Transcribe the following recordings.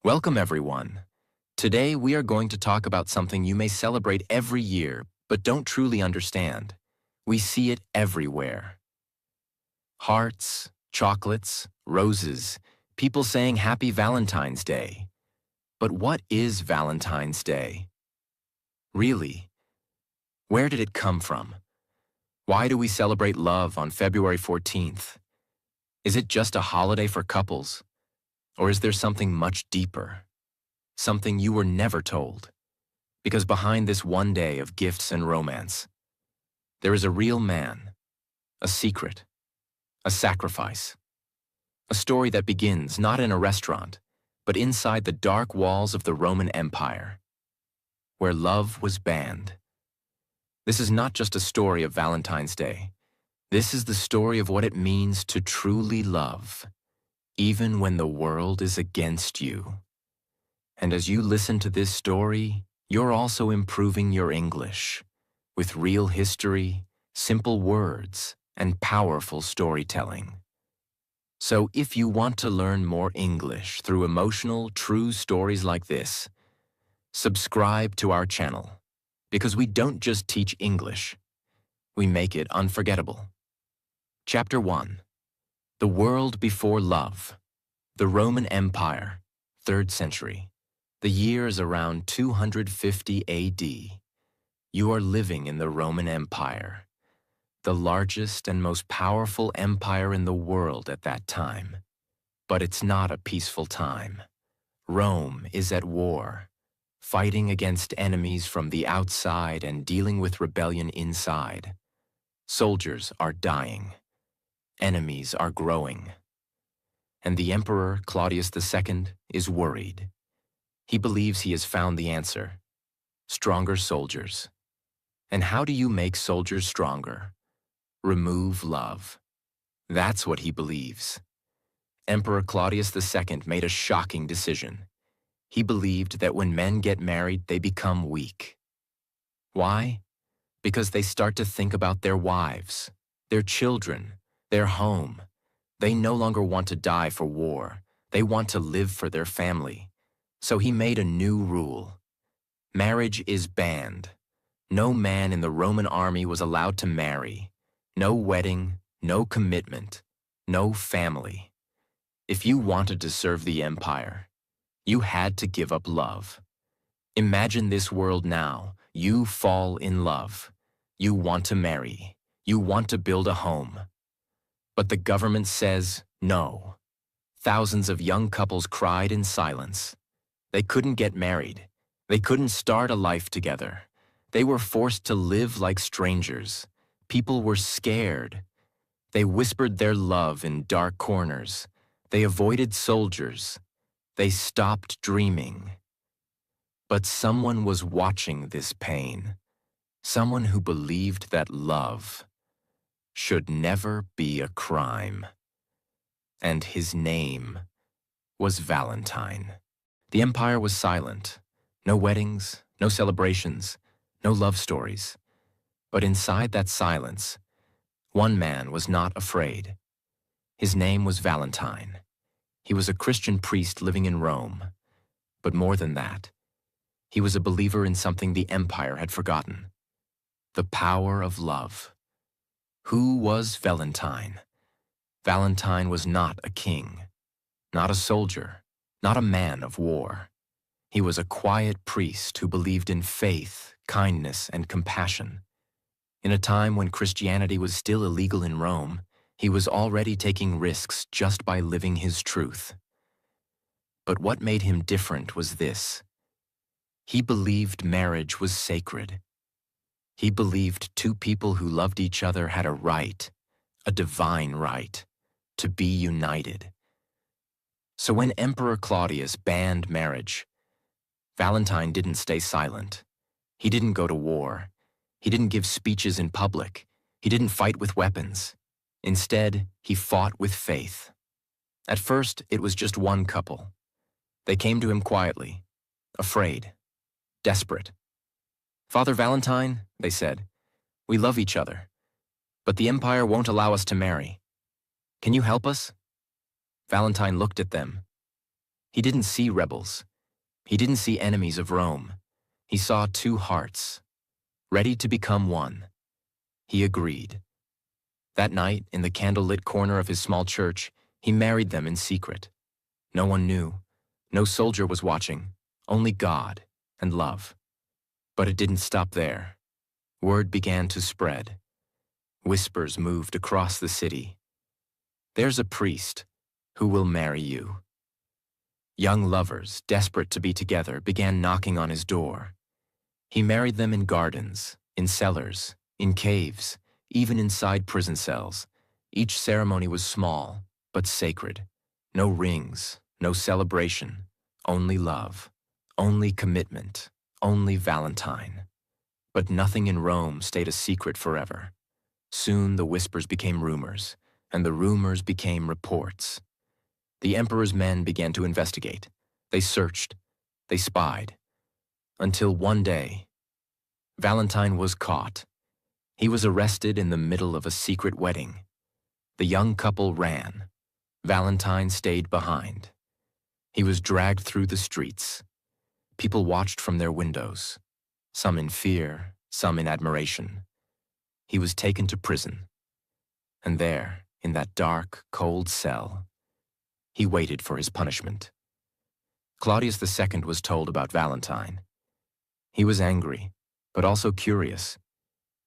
Welcome, everyone. Today, we are going to talk about something you may celebrate every year, but don't truly understand. We see it everywhere. Hearts, chocolates, roses, people saying Happy Valentine's Day. But what is Valentine's Day? Really? Where did it come from? Why do we celebrate love on February 14th? Is it just a holiday for couples? Or is there something much deeper? Something you were never told? Because behind this one day of gifts and romance, there is a real man, a secret, a sacrifice, a story that begins not in a restaurant, but inside the dark walls of the Roman Empire, where love was banned. This is not just a story of Valentine's Day. This is the story of what it means to truly love, even when the world is against you. And as you listen to this story, you're also improving your English with real history, simple words, and powerful storytelling. So if you want to learn more English through emotional, true stories like this, subscribe to our channel, because we don't just teach English, we make it unforgettable. Chapter 1. The World Before Love. The Roman Empire, 3rd century. The year is around 250 AD. You are living in the Roman Empire, the largest and most powerful empire in the world at that time. But it's not a peaceful time. Rome is at war, fighting against enemies from the outside and dealing with rebellion inside. Soldiers are dying. Enemies are growing. And the Emperor Claudius II is worried. He believes he has found the answer: stronger soldiers. And how do you make soldiers stronger? Remove love. That's what he believes. Emperor Claudius II made a shocking decision. He believed that when men get married, they become weak. Why? Because they start to think about their wives, their children, their home. They no longer want to die for war. They want to live for their family. So he made a new rule. Marriage is banned. No man in the Roman army was allowed to marry. No wedding, no commitment, no family. If you wanted to serve the empire, you had to give up love. Imagine this world now. You fall in love. You want to marry. You want to build a home. But the government says no. Thousands of young couples cried in silence. They couldn't get married. They couldn't start a life together. They were forced to live like strangers. People were scared. They whispered their love in dark corners. They avoided soldiers. They stopped dreaming. But someone was watching this pain. Someone who believed that love should never be a crime. And his name was Valentine. The empire was silent. No weddings, no celebrations, no love stories. But inside that silence, one man was not afraid. His name was Valentine. He was a Christian priest living in Rome. But more than that, he was a believer in something the empire had forgotten: the power of love. Who was Valentine? Valentine was not a king, not a soldier, not a man of war. He was a quiet priest who believed in faith, kindness, and compassion. In a time when Christianity was still illegal in Rome, he was already taking risks just by living his truth. But what made him different was this: he believed marriage was sacred. He believed two people who loved each other had a right, a divine right, to be united. So when Emperor Claudius banned marriage, Valentine didn't stay silent. He didn't go to war. He didn't give speeches in public. He didn't fight with weapons. Instead, he fought with faith. At first, it was just one couple. They came to him quietly, afraid, desperate. "Father Valentine," they said, "we love each other, but the empire won't allow us to marry. Can you help us?" Valentine looked at them. He didn't see rebels. He didn't see enemies of Rome. He saw two hearts, ready to become one. He agreed. That night, in the candlelit corner of his small church, he married them in secret. No one knew. No soldier was watching. Only God and love. But it didn't stop there. Word began to spread. Whispers moved across the city. There's a priest who will marry you. Young lovers, desperate to be together, began knocking on his door. He married them in gardens, in cellars, in caves, even inside prison cells. Each ceremony was small, but sacred. No rings, no celebration, only love, only commitment, only Valentine. But nothing in Rome stayed a secret forever. Soon the whispers became rumors, and the rumors became reports. The emperor's men began to investigate. They searched. They spied. Until one day, Valentine was caught. He was arrested in the middle of a secret wedding. The young couple ran. Valentine stayed behind. He was dragged through the streets. People watched from their windows, some in fear, some in admiration. He was taken to prison. And there, in that dark, cold cell, he waited for his punishment. Claudius II was told about Valentine. He was angry, but also curious.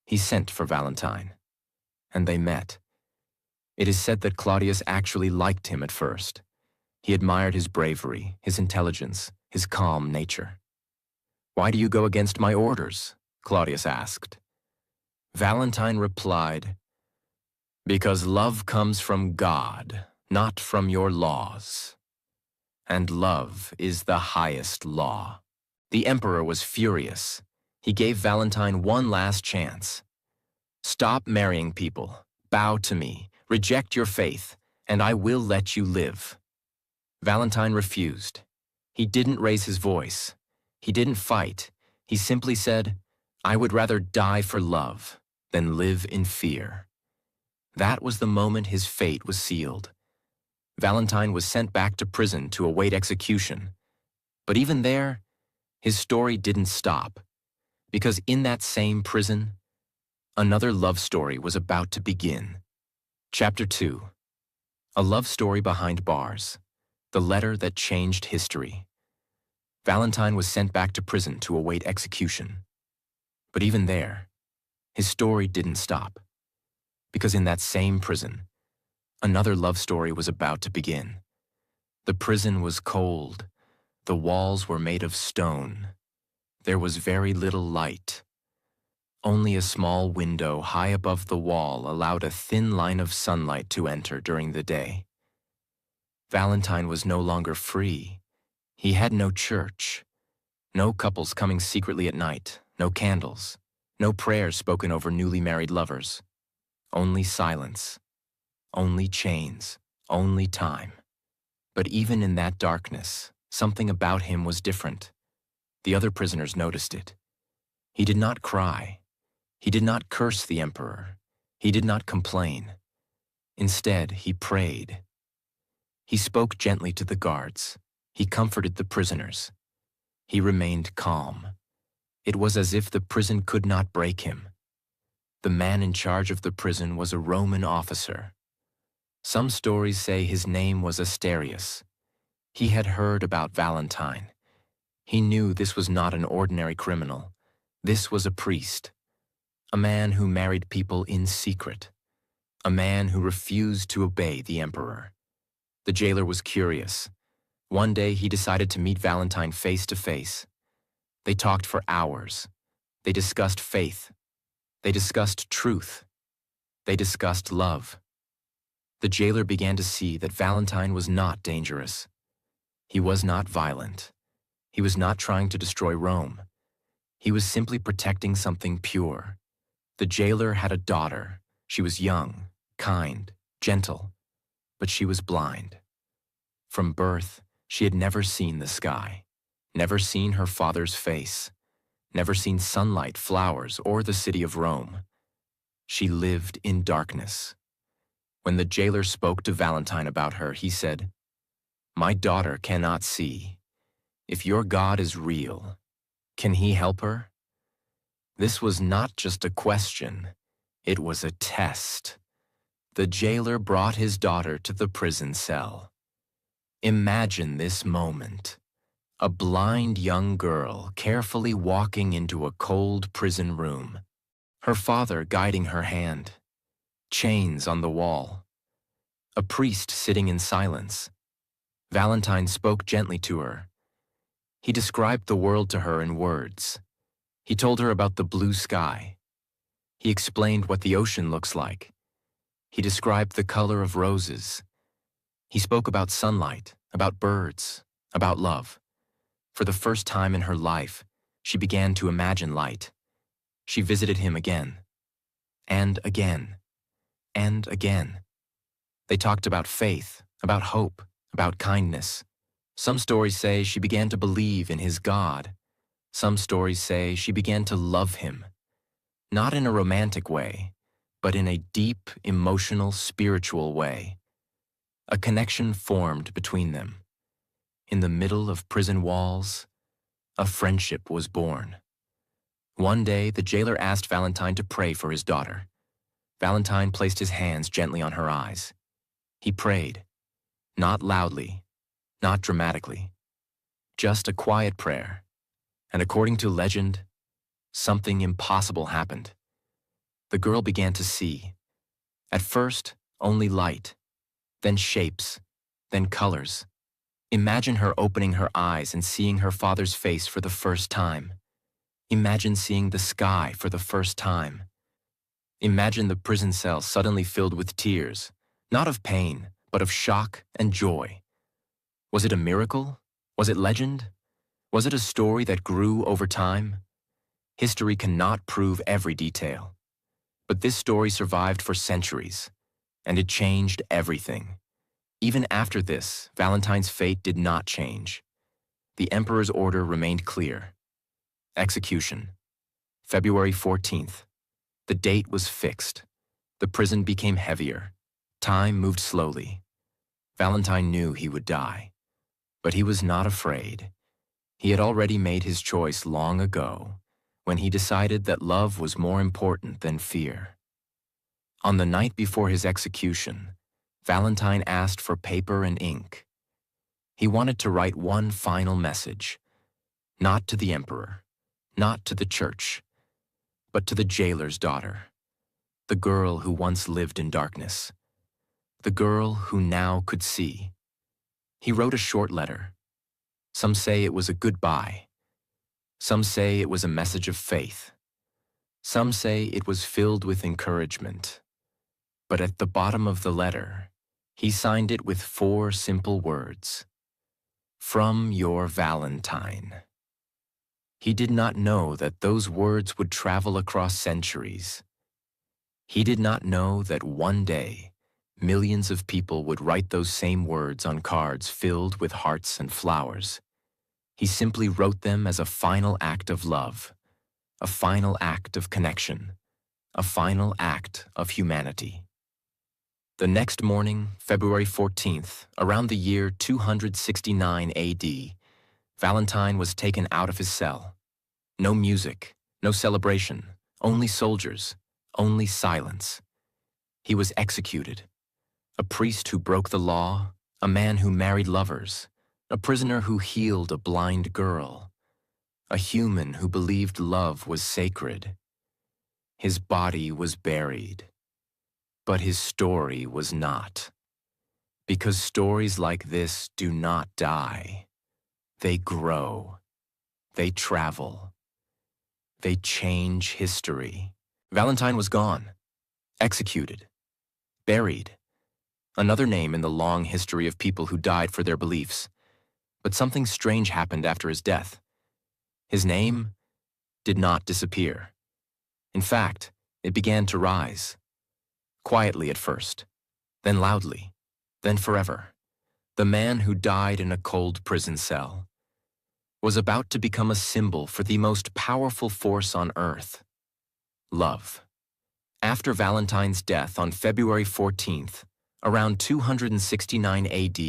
He sent for Valentine, and they met. It is said that Claudius actually liked him at first. He admired his bravery, his intelligence, his calm nature. "Why do you go against my orders?" Claudius asked. Valentine replied, "Because love comes from God, not from your laws. And love is the highest law." The emperor was furious. He gave Valentine one last chance. "Stop marrying people, bow to me, reject your faith, and I will let you live." Valentine refused. He didn't raise his voice. He didn't fight. He simply said, "I would rather die for love than live in fear." That was the moment his fate was sealed. Valentine was sent back to prison to await execution. But even there, his story didn't stop, because in that same prison, another love story was about to begin. Chapter 2. A love story behind bars. The letter that changed history. Valentine was sent back to prison to await execution. But even there, his story didn't stop, because in that same prison, another love story was about to begin. The prison was cold. The walls were made of stone. There was very little light. Only a small window high above the wall allowed a thin line of sunlight to enter during the day. Valentine was no longer free. He had no church, no couples coming secretly at night, no candles, no prayers spoken over newly married lovers. Only silence, only chains, only time. But even in that darkness, something about him was different. The other prisoners noticed it. He did not cry. He did not curse the emperor. He did not complain. Instead, he prayed. He spoke gently to the guards. He comforted the prisoners. He remained calm. It was as if the prison could not break him. The man in charge of the prison was a Roman officer. Some stories say his name was Asterius. He had heard about Valentine. He knew this was not an ordinary criminal. This was a priest. A man who married people in secret. A man who refused to obey the emperor. The jailer was curious. One day he decided to meet Valentine face to face. They talked for hours. They discussed faith. They discussed truth. They discussed love. The jailer began to see that Valentine was not dangerous. He was not violent. He was not trying to destroy Rome. He was simply protecting something pure. The jailer had a daughter. She was young, kind, gentle, but she was blind. From birth, she had never seen the sky, never seen her father's face, never seen sunlight, flowers, or the city of Rome. She lived in darkness. When the jailer spoke to Valentine about her, he said, My daughter cannot see. If your God is real, can he help her? This was not just a question, it was a test. The jailer brought his daughter to the prison cell. Imagine this moment. A blind young girl carefully walking into a cold prison room, her father guiding her hand, chains on the wall, a priest sitting in silence. Valentine spoke gently to her. He described the world to her in words. He told her about the blue sky. He explained what the ocean looks like. He described the color of roses. He spoke about sunlight, about birds, about love. For the first time in her life, she began to imagine light. She visited him again, and again, and again. They talked about faith, about hope, about kindness. Some stories say she began to believe in his God. Some stories say she began to love him. Not in a romantic way, but in a deep, emotional, spiritual way. A connection formed between them. In the middle of prison walls, a friendship was born. One day, the jailer asked Valentine to pray for his daughter. Valentine placed his hands gently on her eyes. He prayed, not loudly, not dramatically, just a quiet prayer. And according to legend, something impossible happened. The girl began to see. At first, only light, then shapes, then colors. Imagine her opening her eyes and seeing her father's face for the first time. Imagine seeing the sky for the first time. Imagine the prison cell suddenly filled with tears, not of pain, but of shock and joy. Was it a miracle? Was it legend? Was it a story that grew over time? History cannot prove every detail. But this story survived for centuries, and it changed everything. Even after this, Valentine's fate did not change. The emperor's order remained clear. Execution, February 14th. The date was fixed. The prison became heavier. Time moved slowly. Valentine knew he would die, but he was not afraid. He had already made his choice long ago, when he decided that love was more important than fear. On the night before his execution, Valentine asked for paper and ink. He wanted to write one final message, not to the emperor, not to the church, but to the jailer's daughter, the girl who once lived in darkness, the girl who now could see. He wrote a short letter. Some say it was a goodbye. Some say it was a message of faith. Some say it was filled with encouragement. But at the bottom of the letter, he signed it with 4 simple words. From your Valentine. He did not know that those words would travel across centuries. He did not know that one day, millions of people would write those same words on cards filled with hearts and flowers. He simply wrote them as a final act of love, a final act of connection, a final act of humanity. The next morning, February 14th, around the year 269 AD, Valentine was taken out of his cell. No music, no celebration, only soldiers, only silence. He was executed. A priest who broke the law, a man who married lovers, a prisoner who healed a blind girl, a human who believed love was sacred. His body was buried. But his story was not. Because stories like this do not die. They grow. They travel. They change history. Valentine was gone, executed, buried. Another name in the long history of people who died for their beliefs. But something strange happened after his death. His name did not disappear. In fact, it began to rise. Quietly at first, then loudly, then forever. The man who died in a cold prison cell was about to become a symbol for the most powerful force on earth, love. After Valentine's death on February 14th, around 269 AD,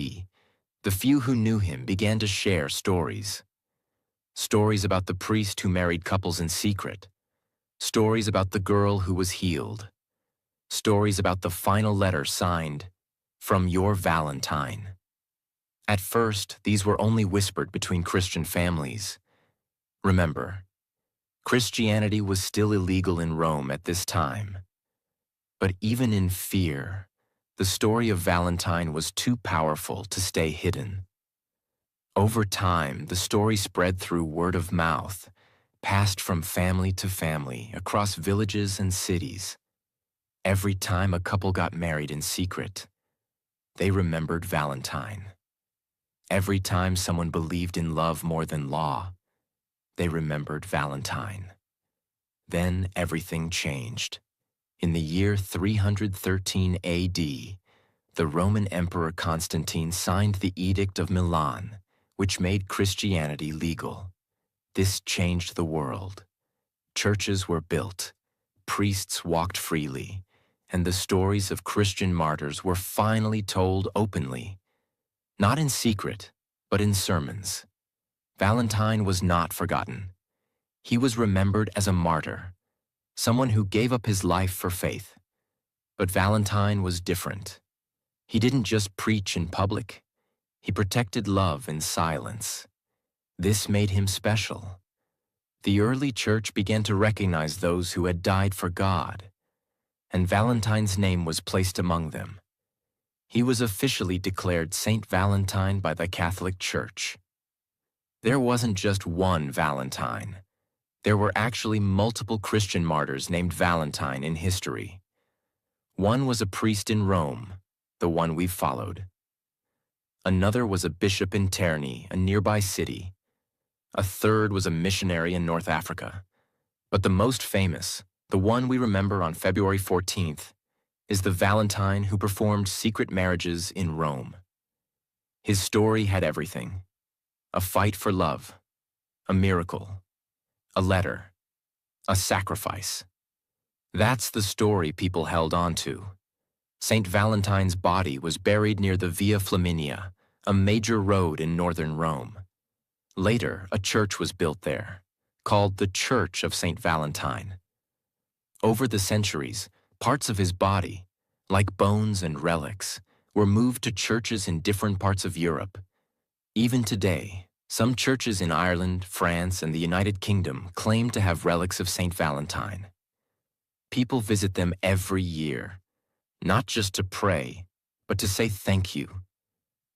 The few who knew him began to share stories. Stories about the priest who married couples in secret. Stories about the girl who was healed. Stories about the final letter signed, "From your Valentine." At first, these were only whispered between Christian families. Remember, Christianity was still illegal in Rome at this time. But even in fear, the story of Valentine was too powerful to stay hidden. Over time, the story spread through word of mouth, passed from family to family across villages and cities. Every time a couple got married in secret, they remembered Valentine. Every time someone believed in love more than law, they remembered Valentine. Then everything changed. In the year 313 AD, the Roman Emperor Constantine signed the Edict of Milan, which made Christianity legal. This changed the world. Churches were built, priests walked freely, and the stories of Christian martyrs were finally told openly. Not in secret, but in sermons. Valentine was not forgotten. He was remembered as a martyr, someone who gave up his life for faith. But Valentine was different. He didn't just preach in public. He protected love in silence. This made him special. The early church began to recognize those who had died for God, and Valentine's name was placed among them. He was officially declared Saint Valentine by the Catholic Church. There wasn't just one Valentine. There were actually multiple Christian martyrs named Valentine in history. One was a priest in Rome, the one we've followed. Another was a bishop in Terni, a nearby city. A third was a missionary in North Africa. But the most famous, the one we remember on February 14th, is the Valentine who performed secret marriages in Rome. His story had everything: a fight for love, a miracle, a letter, a sacrifice. That's the story people held on to. Saint Valentine's body was buried near the Via Flaminia, a major road in northern Rome. Later, a church was built there, called the Church of Saint Valentine. Over the centuries, parts of his body, like bones and relics, were moved to churches in different parts of Europe. Even today, some churches in Ireland, France, and the United Kingdom claim to have relics of Saint Valentine. People visit them every year, not just to pray, but to say thank you.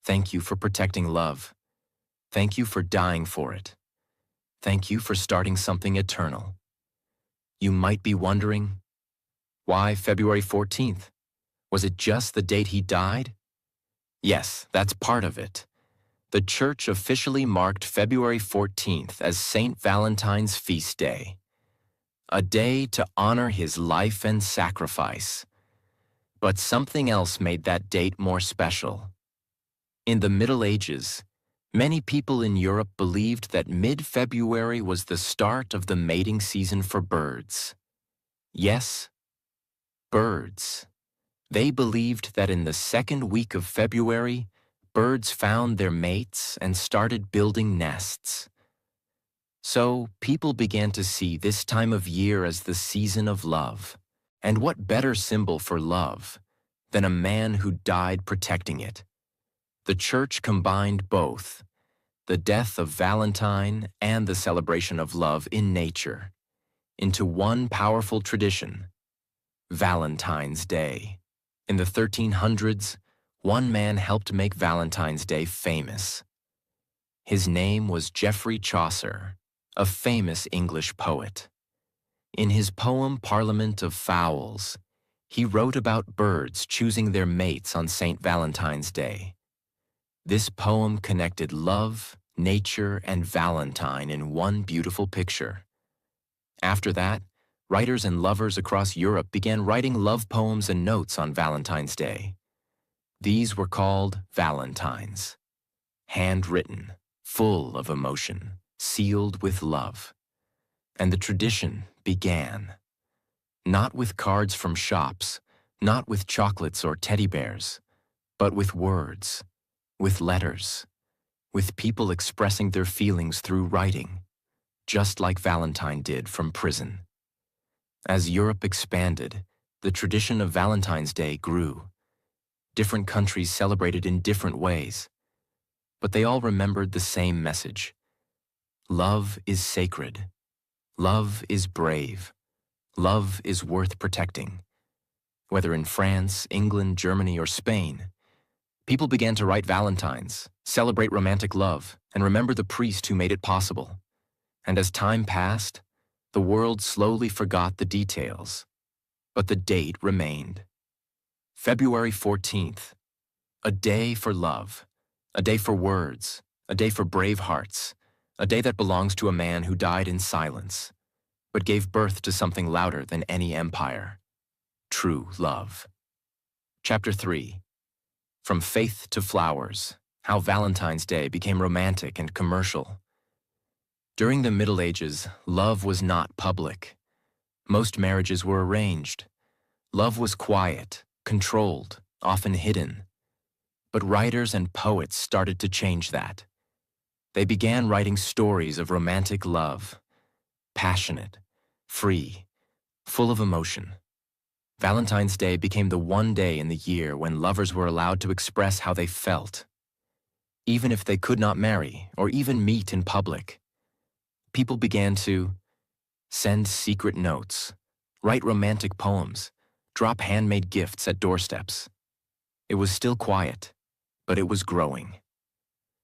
Thank you for protecting love. Thank you for dying for it. Thank you for starting something eternal. You might be wondering, why February 14th? Was it just the date he died? Yes, that's part of it. The church officially marked February 14th as Saint Valentine's feast day, a day to honor his life and sacrifice. But something else made that date more special. In the Middle Ages, many people in Europe believed that mid-February was the start of the mating season for birds. Yes, birds. They believed that in the second week of February, birds found their mates and started building nests. So people began to see this time of year as the season of love. And what better symbol for love than a man who died protecting it? The church combined both, the death of Valentine and the celebration of love in nature, into one powerful tradition: Valentine's Day. In the 1300s, one man helped make Valentine's Day famous. His name was Geoffrey Chaucer, a famous English poet. In his poem Parliament of Fowls, he wrote about birds choosing their mates on St. Valentine's Day. This poem connected love, nature, and Valentine in one beautiful picture. After that, writers and lovers across Europe began writing love poems and notes on Valentine's Day. These were called Valentines, handwritten, full of emotion, sealed with love. And the tradition began. Not with cards from shops, not with chocolates or teddy bears, but with words. with letters, with people expressing their feelings through writing, just like Valentine did from prison. As Europe expanded, the tradition of Valentine's Day grew. Different countries celebrated in different ways, but they all remembered the same message. Love is sacred. Love is brave. Love is worth protecting. Whether in France, England, Germany, or Spain, people began to write valentines, celebrate romantic love, and remember the priest who made it possible. And as time passed, the world slowly forgot the details, but the date remained. February 14th, a day for love, a day for words, a day for brave hearts, a day that belongs to a man who died in silence, but gave birth to something louder than any empire: true love. Chapter 3. From Faith to Flowers, How Valentine's Day Became Romantic and Commercial. During the Middle Ages, love was not public. Most marriages were arranged. Love was quiet, controlled, often hidden. But writers and poets started to change that. They began writing stories of romantic love, passionate, free, full of emotion. Valentine's Day became the one day in the year when lovers were allowed to express how they felt. Even if they could not marry or even meet in public, people began to send secret notes, write romantic poems, drop handmade gifts at doorsteps. It was still quiet, but it was growing.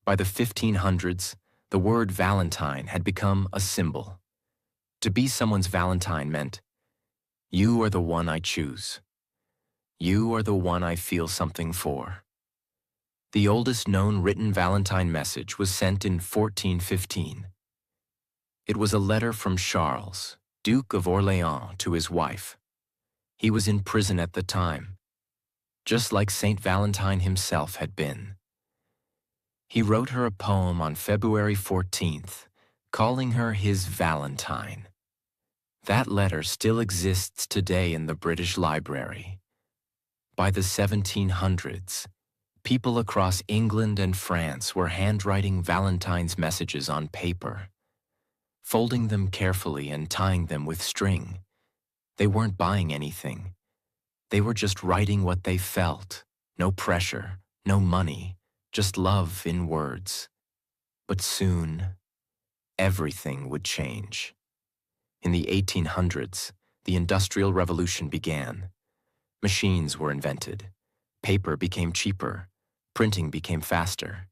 By the 1500s, the word Valentine had become a symbol. To be someone's Valentine meant, you are the one I choose. You are the one I feel something for. The oldest known written Valentine message was sent in 1415. It was a letter from Charles, Duke of Orléans, to his wife. He was in prison at the time, just like Saint Valentine himself had been. He wrote her a poem on February 14th, calling her his Valentine. That letter still exists today in the British Library. By the 1700s, people across England and France were handwriting Valentine's messages on paper, folding them carefully and tying them with string. They weren't buying anything. They were just writing what they felt. No pressure, no money, just love in words. But soon, everything would change. In the 1800s, the Industrial Revolution began. Machines were invented. Paper became cheaper. Printing became faster.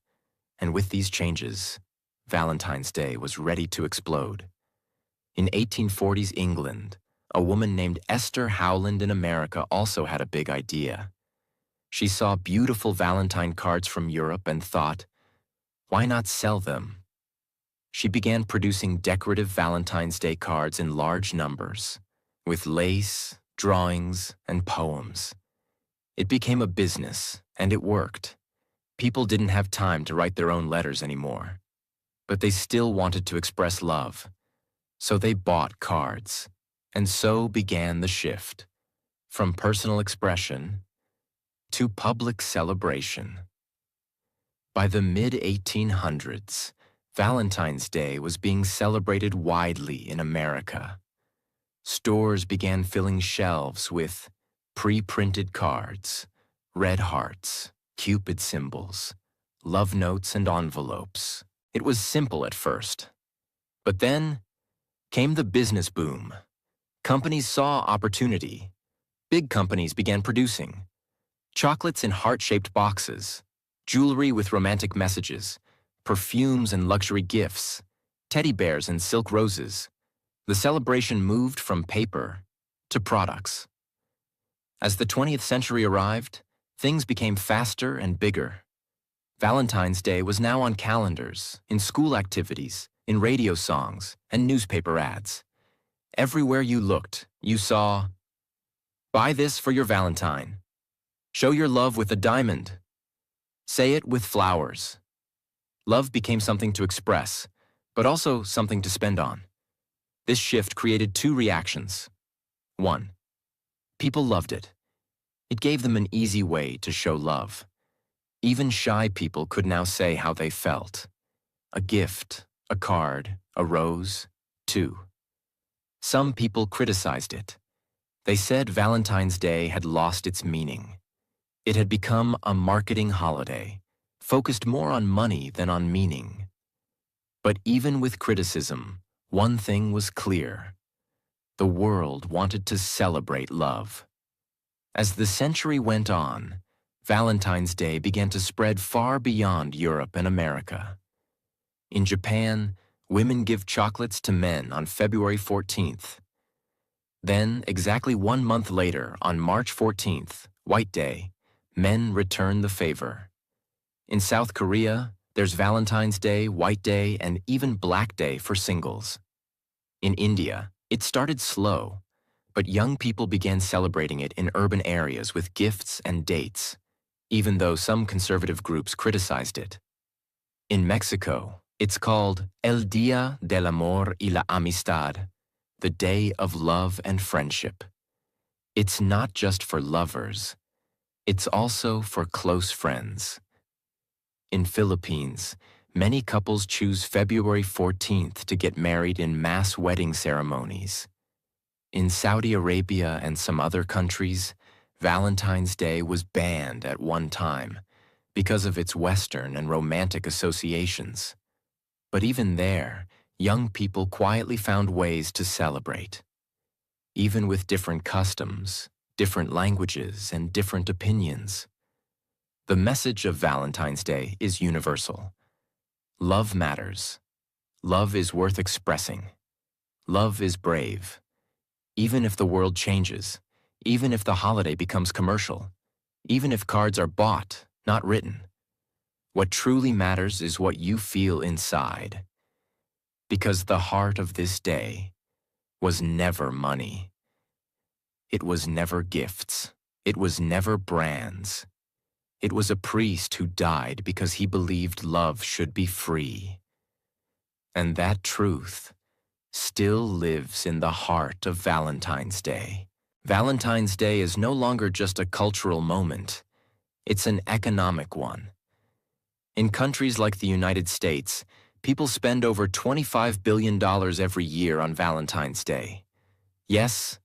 And with these changes, Valentine's Day was ready to explode. In 1840s England, a woman named Esther Howland in America also had a big idea. She saw beautiful Valentine cards from Europe and thought, why not sell them? She began producing decorative Valentine's Day cards in large numbers, with lace, drawings, and poems. It became a business, and it worked. People didn't have time to write their own letters anymore, but they still wanted to express love. So they bought cards, and so began the shift, from personal expression to public celebration. By the mid-1800s, Valentine's Day was being celebrated widely in America. Stores began filling shelves with pre-printed cards, red hearts, Cupid symbols, love notes, and envelopes. It was simple at first. But then came the business boom. Companies saw opportunity. Big companies began producing chocolates in heart-shaped boxes, jewelry with romantic messages, perfumes and luxury gifts, teddy bears and silk roses. The celebration moved from paper to products. As the 20th century arrived, things became faster and bigger. Valentine's Day was now on calendars, in school activities, in radio songs, and newspaper ads. Everywhere you looked, you saw, buy this for your Valentine. Show your love with a diamond. Say it with flowers. Love became something to express, but also something to spend on. This shift created two reactions. 1. People loved it. It gave them an easy way to show love. Even shy people could now say how they felt. A gift, a card, a rose, two. Some people criticized it. They said Valentine's Day had lost its meaning. It had become a marketing holiday, focused more on money than on meaning. But even with criticism, one thing was clear. The world wanted to celebrate love. As the century went on, Valentine's Day began to spread far beyond Europe and America. In Japan, women give chocolates to men on February 14th. Then, exactly 1 month later, on March 14th, White Day, men return the favor. In South Korea, there's Valentine's Day, White Day, and even Black Day for singles. In India, it started slow, but young people began celebrating it in urban areas with gifts and dates, even though some conservative groups criticized it. In Mexico, it's called El Día del Amor y la Amistad, the Day of Love and Friendship. It's not just for lovers, it's also for close friends. In Philippines, many couples choose February 14th to get married in mass wedding ceremonies. In Saudi Arabia and some other countries, Valentine's Day was banned at one time because of its Western and romantic associations. But even there, young people quietly found ways to celebrate. Even with different customs, different languages, and different opinions. The message of Valentine's Day is universal. Love matters. Love is worth expressing. Love is brave. Even if the world changes, even if the holiday becomes commercial, even if cards are bought, not written, what truly matters is what you feel inside. Because the heart of this day was never money. It was never gifts. It was never brands. It was a priest who died because he believed love should be free. And that truth still lives in the heart of Valentine's Day. Valentine's Day is no longer just a cultural moment. It's an economic one. In countries like the United States, people spend over $25 billion every year on Valentine's Day. Yes,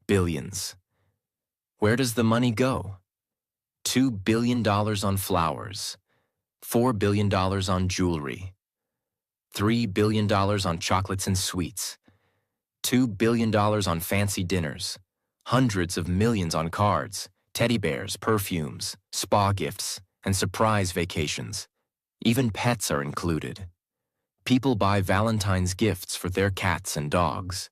billions. Where does the money go? $2 billion on flowers, $4 billion on jewelry, $3 billion on chocolates and sweets, $2 billion on fancy dinners, hundreds of millions on cards, teddy bears, perfumes, spa gifts, and surprise vacations. Even pets are included. People buy Valentine's gifts for their cats and dogs.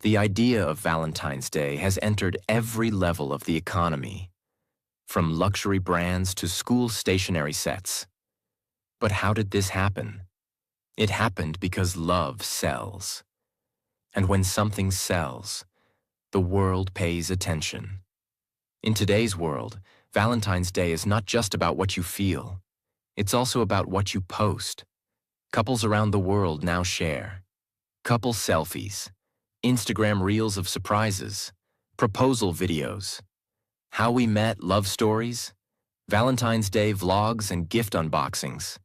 The idea of Valentine's Day has entered every level of the economy, from luxury brands to school stationery sets. But how did this happen? It happened because love sells. And when something sells, the world pays attention. In today's world, Valentine's Day is not just about what you feel. It's also about what you post. Couples around the world now share couple selfies, Instagram reels of surprises, proposal videos, how we met love stories, Valentine's Day vlogs and gift unboxings,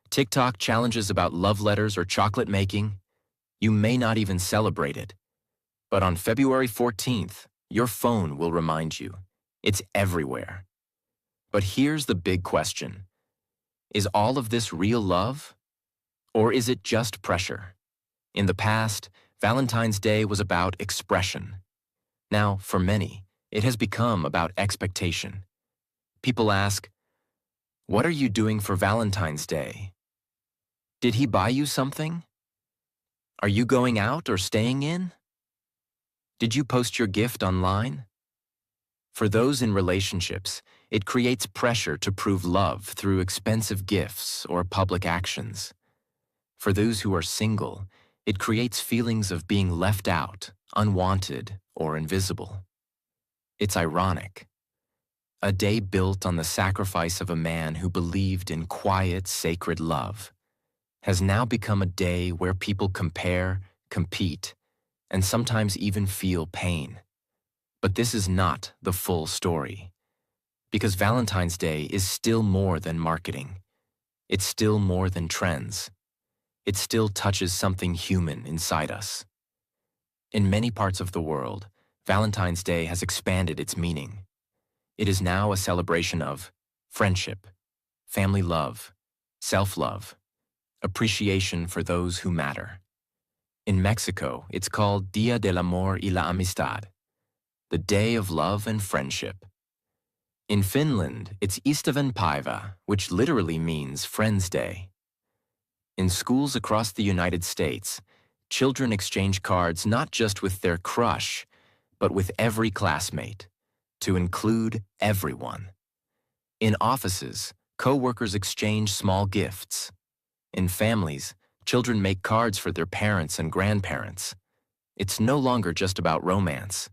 TikTok challenges about love letters or chocolate making. You may not even celebrate it. But on February 14th, your phone will remind you. It's everywhere. But here's the big question. Is all of this real love? Or is it just pressure? In the past, Valentine's Day was about expression. Now, for many, it has become about expectation. People ask, "What are you doing for Valentine's Day? Did he buy you something? Are you going out or staying in? Did you post your gift online?" For those in relationships, it creates pressure to prove love through expensive gifts or public actions. For those who are single, it creates feelings of being left out, unwanted, or invisible. It's ironic. A day built on the sacrifice of a man who believed in quiet, sacred love has now become a day where people compare, compete, and sometimes even feel pain. But this is not the full story. Because Valentine's Day is still more than marketing. It's still more than trends. It still touches something human inside us. In many parts of the world, Valentine's Day has expanded its meaning. It is now a celebration of friendship, family love, self-love, appreciation for those who matter. In Mexico, it's called Día del Amor y la Amistad, the Day of Love and Friendship. In Finland, it's Ystävänpäivä, which literally means Friends' Day. In schools across the United States, children exchange cards not just with their crush, but with every classmate, to include everyone. In offices, co-workers exchange small gifts. In families, children make cards for their parents and grandparents. It's no longer just about romance.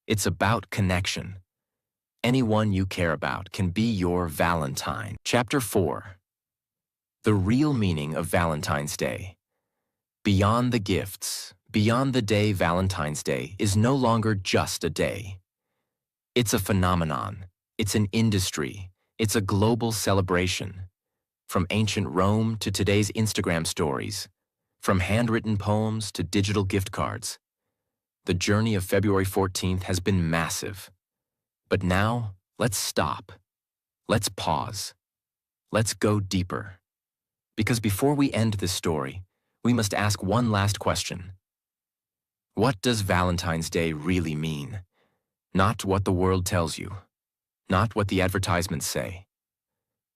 It's about connection. Anyone you care about can be your Valentine. Chapter 4. The real meaning of Valentine's Day. Beyond the gifts, beyond the day, Valentine's Day is no longer just a day. It's a phenomenon. It's an industry. It's a global celebration. From ancient Rome to today's Instagram stories, from handwritten poems to digital gift cards. The journey of February 14th has been massive. But now, let's stop. Let's pause. Let's go deeper. Because before we end this story, we must ask one last question. What does Valentine's Day really mean? Not what the world tells you, not what the advertisements say,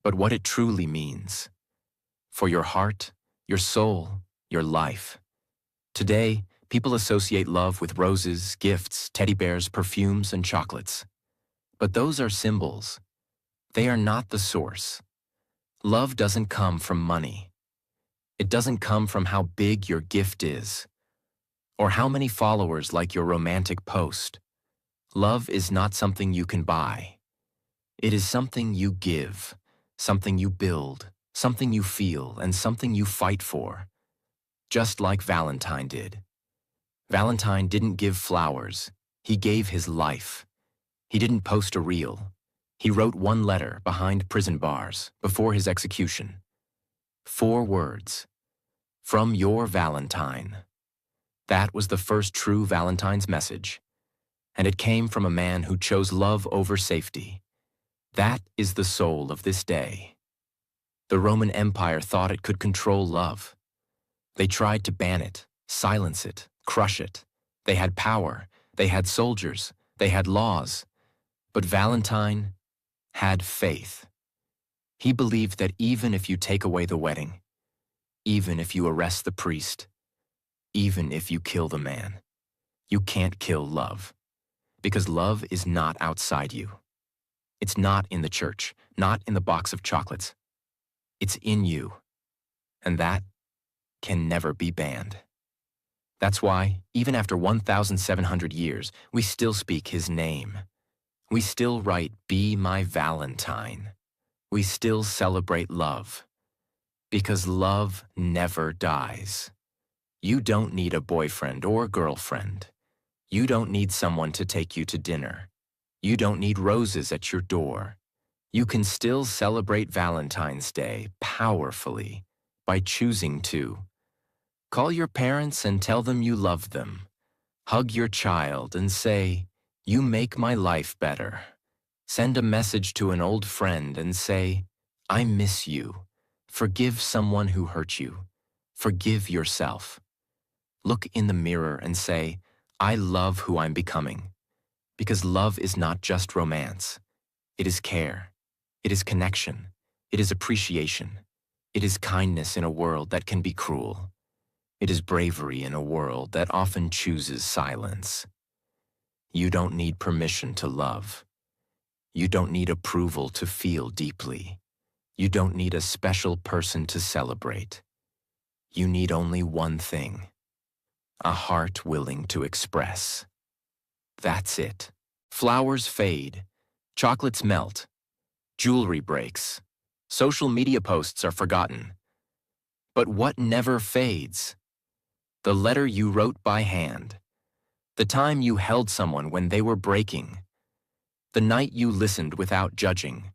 but what it truly means. For your heart, your soul, your life. Today, people associate love with roses, gifts, teddy bears, perfumes, and chocolates. But those are symbols. They are not the source. Love doesn't come from money. It doesn't come from how big your gift is, or how many followers like your romantic post. Love is not something you can buy. It is something you give, something you build, something you feel, and something you fight for. Just like Valentine did. Valentine didn't give flowers. He gave his life. He didn't post a reel. He wrote one letter behind prison bars before his execution. 4 words. From your Valentine. That was the first true Valentine's message. And it came from a man who chose love over safety. That is the soul of this day. The Roman Empire thought it could control love. They tried to ban it, silence it, crush it. They had power, they had soldiers, they had laws. But Valentine had faith. He believed that even if you take away the wedding, even if you arrest the priest, even if you kill the man, you can't kill love. Because love is not outside you. It's not in the church, not in the box of chocolates. It's in you. And that can never be banned. That's why, even after 1,700 years, we still speak his name. We still write, "Be my Valentine." We still celebrate love. Because love never dies. You don't need a boyfriend or girlfriend. You don't need someone to take you to dinner. You don't need roses at your door. You can still celebrate Valentine's Day powerfully by choosing to. Call your parents and tell them you love them. Hug your child and say, "You make my life better." Send a message to an old friend and say, "I miss you." Forgive someone who hurt you. Forgive yourself. Look in the mirror and say, "I love who I'm becoming." Because love is not just romance. It is care. It is connection. It is appreciation. It is kindness in a world that can be cruel. It is bravery in a world that often chooses silence. You don't need permission to love. You don't need approval to feel deeply. You don't need a special person to celebrate. You need only one thing: a heart willing to express. That's it. Flowers fade, chocolates melt, jewelry breaks, social media posts are forgotten. But what never fades? The letter you wrote by hand, the time you held someone when they were breaking, The night you listened without judging.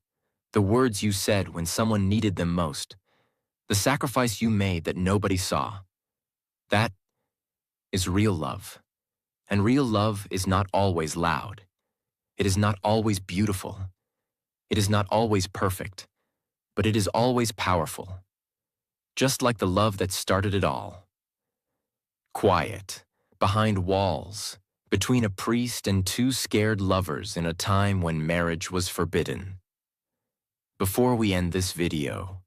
The words you said when someone needed them most. The sacrifice you made that nobody saw. That is real love. And real love is not always loud. It is not always beautiful. It is not always perfect. But it is always powerful. Just like the love that started it all. Quiet, behind walls, between a priest and two scared lovers in a time when marriage was forbidden. Before we end this video,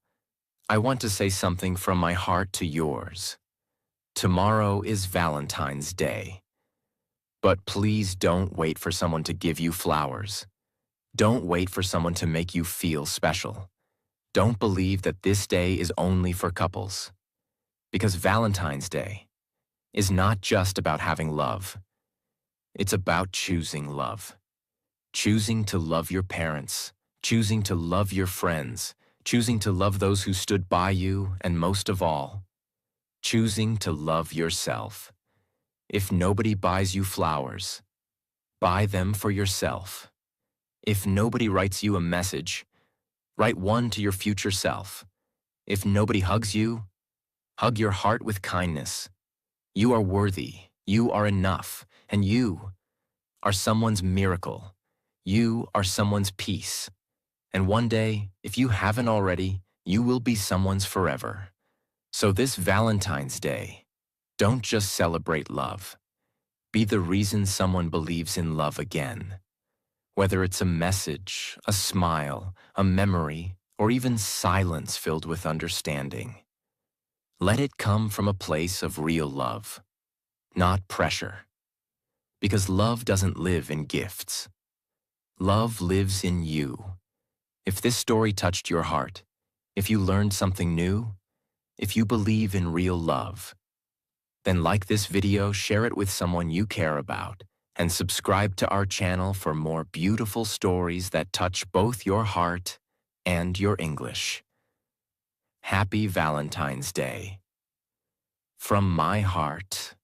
I want to say something from my heart to yours. Tomorrow is Valentine's Day. But please don't wait for someone to give you flowers. Don't wait for someone to make you feel special. Don't believe that this day is only for couples. Because Valentine's Day is not just about having love. It's about choosing love. Choosing to love your parents, choosing to love your friends, choosing to love those who stood by you, and most of all, choosing to love yourself. If nobody buys you flowers, buy them for yourself. If nobody writes you a message, write one to your future self. If nobody hugs you, hug your heart with kindness. You are worthy, you are enough, and you are someone's miracle. You are someone's peace. And one day, if you haven't already, you will be someone's forever. So this Valentine's Day, don't just celebrate love. Be the reason someone believes in love again. Whether it's a message, a smile, a memory, or even silence filled with understanding. Let it come from a place of real love, not pressure. Because love doesn't live in gifts. Love lives in you. If this story touched your heart, if you learned something new, if you believe in real love, then like this video, share it with someone you care about, and subscribe to our channel for more beautiful stories that touch both your heart and your English. Happy Valentine's Day. From my heart